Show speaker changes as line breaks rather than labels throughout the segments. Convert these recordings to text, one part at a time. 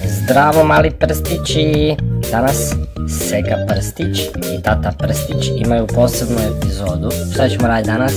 Zdravo mali prstići, danas Seka Prstić i Tata Prstić imaju posebnu epizodu. Šta ćemo raditi danas?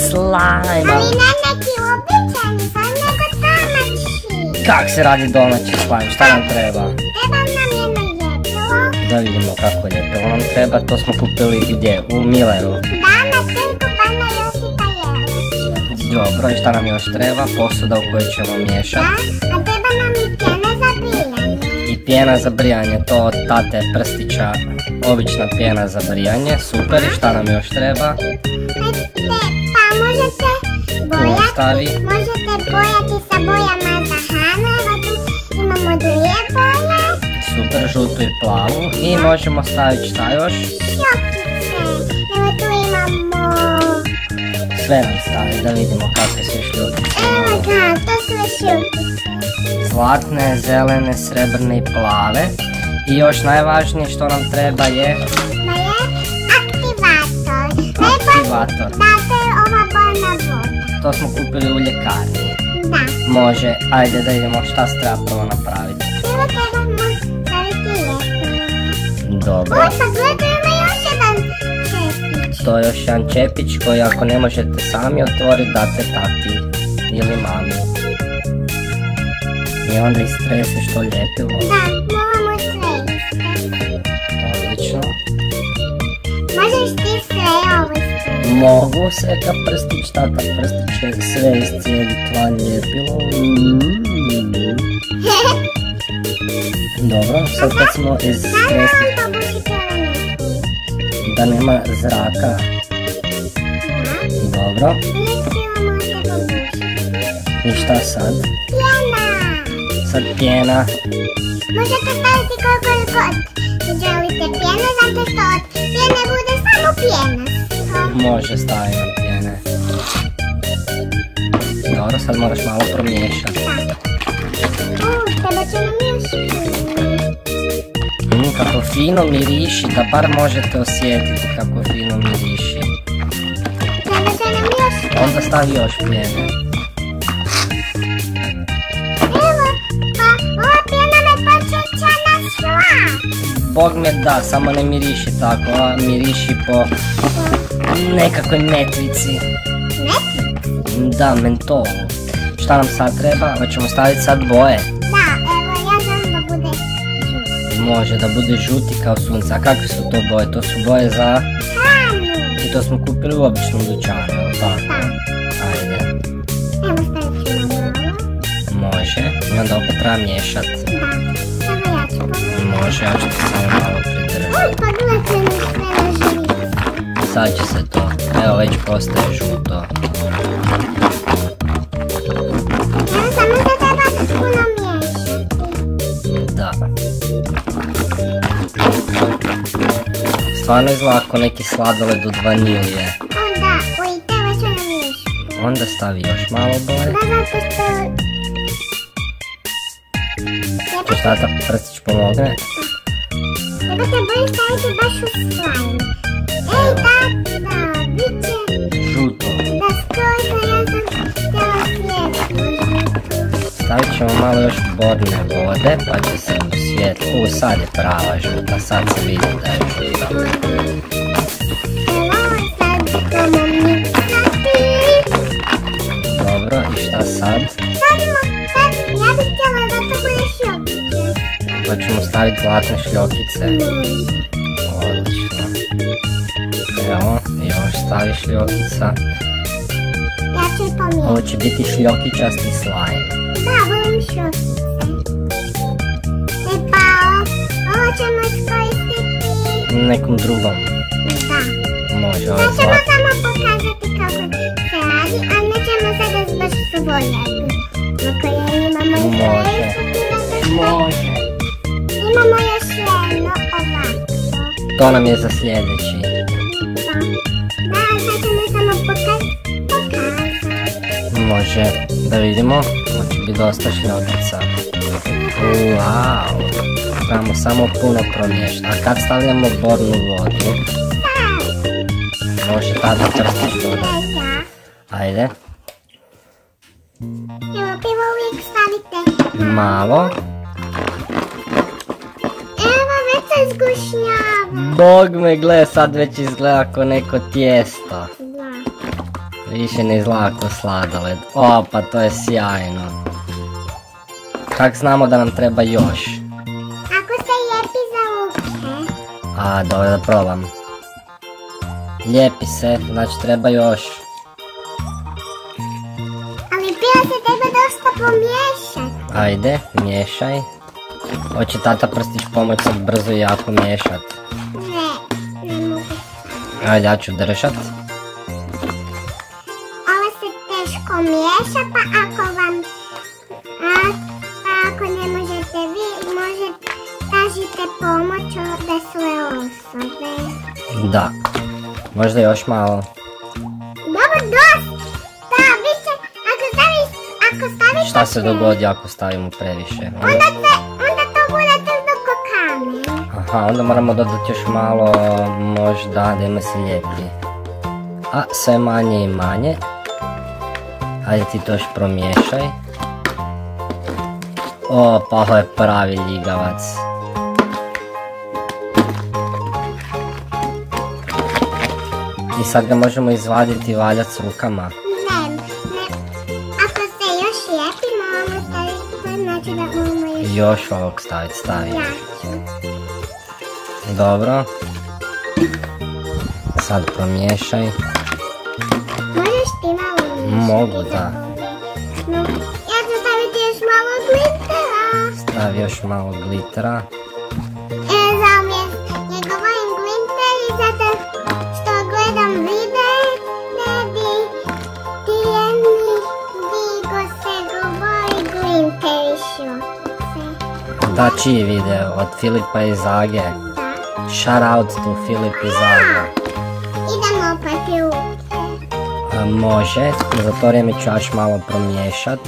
Slime!
Ali ne neki običajni slime, nego domaći.
Kak se radi domaći slime? Šta nam treba?
Treba nam jedno ljepilo.
Da vidimo kako ljepilo nam treba, to smo kupili gdje? U Milleru.
Da, na trgu Bana Josipa Jelačića.
Dobro, i šta nam još treba? Posuda u kojoj ćemo miješati.
Da, a treba nam i pjena za brijanje.
I pjena za brijanje, to od Tate Prstića, obična pjena za brijanje, super. I šta nam još treba?
Pa možete
Stavi.
možete bojati sa bojama za hranu, evo tu imamo dvije boje.
Super, žutu i plavu. I možemo staviti šta još?
Šljokice, evo tu imamo,
Sve nam stavi, da vidimo kakve su šljokice.
evo ga, to su šljokice.
Zlatne, zelene, srebrne i plave. I još najvažnije što nam treba je
Da je aktivator.
aktivator.
Da, to je ova bojna voda.
To smo kupili u ljekarni.
Da.
Može, ajde da idemo šta se treba prvo napraviti.
Prvo trebamo staviti ljepilo.
Dobro,
Oj, pa gledajmo još jedan čepić.
to je još jedan čepić koji ako ne možete sami otvoriti date tati ili mami. I onda istreseš to ljepilo.
Da, moramo sve.
Odlično.
Možeš ti sve ovo sve.
Mogu, Seka Prstić, Tata Prstić će sve iscijediti van ljepilo. Dobro, sad kad smo istresli
Samo to buši pjevanje.
da nema zraka. Dobro,
Uljepilo može pobušiti.
i šta sad?
Pjena.
Sad pjena.
Možete staviti koliko god želite pjene, zato što od pjene bude samo pjena.
Može staviti nam pjene. Dobro, sad moraš malo promiješati.
Treba će nam još pjene.
Kako fino miriši, da bar možete osjetiti kako fino miriši.
Treba će nam još pjene.
Onda stavi još pjene.
Evo, pa ova pjena me podsjeća na šlag.
Bog me da, samo ne miriši tako, a miriši po nekakvoj metvici.
Ne?
Da, mentolu. Šta nam sad treba? Hoćemo staviti sad boje.
Da, evo, ja želim da bude žut.
Može da bude žuti kao sunce. A kakve su to boje? To su boje za...
Hranu.
I to smo kupili u običnom dućanu, jel tako? Ajde.
Evo, stavit ću na malo.
Može. I onda opet treba miješat.
Da, evo ja ću pomoći.
Može, ja ću ti samo malo pridržati.
Oj, pa gledajte mi sve na živicu.
Sad će se to. Evo već postaje žuto.
Evo, samo da treba puno miješati.
Da. Stvarno izgleda kao neki sladoled od vanilije.
Onda, oj, treba ću nam miješati.
Onda stavi još malo boje.
Da, zato što...
Češ Tata Prstić pomogne?
Treba te boje staviti baš u slime. Ej, tata, bit će...
Žuto.
Da, skoro, ja sam htjela svijetlo.
Stavit ćemo malo još borne vode pa će se svjetlo. Sad je prava žuta, sad se vidi da je žuta.
Evo, sad ćemo miksati.
Dobro, i šta sad?
Sad, ja bih htjela da to bude šljokice.
Pa ćemo staviti zlatne šljokice.
Može.
Odlično. Evo, još stavi šljokica.
Ja ću i pomijeti.
Ovo će biti šljokičasti slime.
Da, volim šljokice. E pa, ovo ćemo iskoristiti.
Nekom drugom.
Da.
Može, ovo
Sad
je
ćemo
zlat.
samo pokazati kako se radi, a nećemo sada baš svoje. Ako ja imamo i
Može. Može.
Imamo još jedno ovako.
To nam je za sljedeći.
Da, sad ćemo samo pokazati.
Može, da vidimo. Ovo će biti dosta šljokica. Wow. Trebamo samo puno promiješati. A kad stavljamo bornu vodu? Može Tata Prstić dodati. Ajde.
Evo, pivo uvijek stavite
malo.
Evo, već se zgušnjava.
Bog me, gle, sad već izgleda kao neko tijesto.
Da.
Više ne izgleda kao sladoled. O, pa to je sjajno. Kak znamo da nam treba još?
Ako se lijepi za ruke.
A, dobro, da probam. Lijepi se, znači treba još.
Ali pivo se treba dosta pomiješati.
Ajde, miješaj. Hoće tata Prstić pomoći sad brzo i jako miješat.
Ne mogu.
Ajde, ja ću držat.
Ovo se teško miješa, pa ako ne možete vi, možete tražite pomoć od svoje osobe.
Da. Možda još malo.
Dobro, dosta. Da, više, ako staviš...
Šta se dogodi ako stavimo previše?
Onda to bude tvrdo kamen.
Aha, onda moramo dodati još malo, možda, da ima se lijepi. A, sve manje i manje. Ajde ti to još promiješaj. O, pa ovo je pravi ljigavac. I sad ga možemo izvaditi i valjati s rukama.
Ne. Ako se još lijepi, moramo staviti, to znači da moramo još...
Još ovog staviti, stavi.
Ja ću.
Dobro. Sad promiješaj.
Možeš ti malo više?
Mogu, da.
No, ja ću staviti još malo glitera.
Stavi još malo glitera.
Ja govorim gliter i zato što gledam videe, ti jedni digo se govori gliterišu.
Da, čiji video? Od Filipa iz Zage.
Da.
Shout out to Filip iz Zage.
Idemo opati ruke.
Može, za to vrijeme ću još malo promiješat.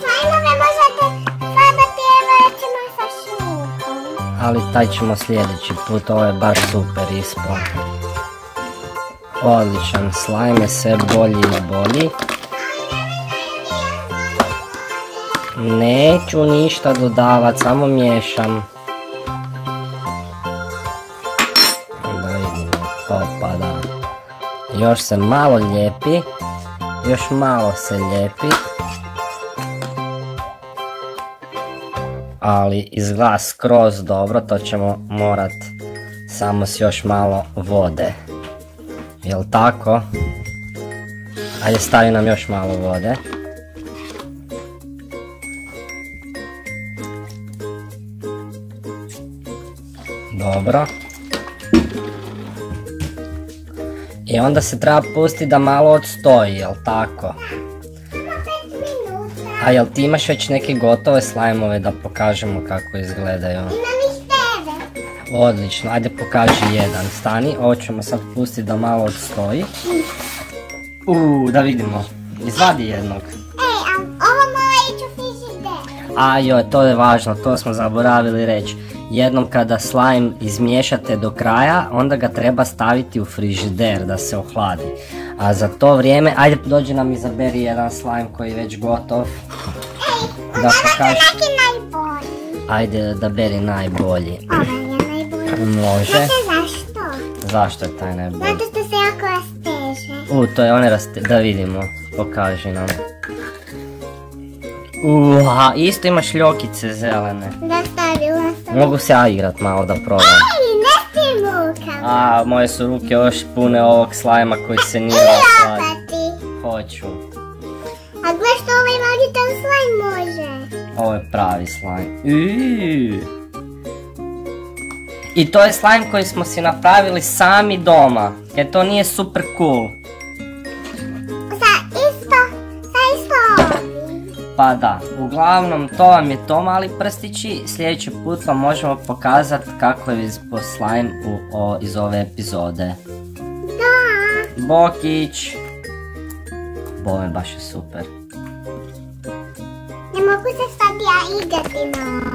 Slajmove možete farbati, evo recimo sa šminkom.
Ali taj ćemo sljedeći put, ovo je baš super ispod. Odličan, slajm je sve bolji i bolji. Neću ništa dodavat, samo miješam. Da vidimo, opa da. Još se malo lijepi, još malo se lijepi. Ali izgleda skroz dobro, to ćemo morat samo s još malo vode. Jel tako? Ajde, stavi nam još malo vode. Dobro. I onda se treba pustiti da malo odstoji, jel tako? A jel ti imaš već neke gotove slajmove da pokažemo kako izgledaju?
Imam ih 9.
Odlično, ajde pokaži jedan, stani, ovo ćemo sad pustiti da malo odstoji. Da vidimo, izvadi jednog.
A ovo mora ići u frižider.
A joj, to je važno, to smo zaboravili reći. Jednom kada slajm izmiješate do kraja, onda ga treba staviti u frižider da se ohladi. A za to vrijeme, ajde dođi nam izaberi jedan slajm koji je već gotov. Da pokaži.
Neki najbolji.
Ajde da beri najbolji.
Ovaj je najbolji.
Može.
Znate zašto?
Zašto je taj najbolji?
Zato što se jako rasteže.
To je one da vidimo, pokaži nam. A isto ima šljokice zelene.
Da, stavila sam.
Mogu se ja igrat malo da probam.
Ne s tim rukama.
Moje su ruke još pune ovog slajma koji se nije osladi.
Opati.
Hoću.
A gle što ovaj magičan slajm može.
Ovo je pravi slajm. I to je slajm koji smo si napravili sami doma. Jer to nije super cool.
Sa isto ovim.
Pa da, uglavnom to vam je to, mali prstići. Sljedeći put vam možemo pokazati kako je izgleda slajm iz ove epizode.
Da.
Bokić. Bome, baš je super.
Ne mogu se sad ja igrati na ovo.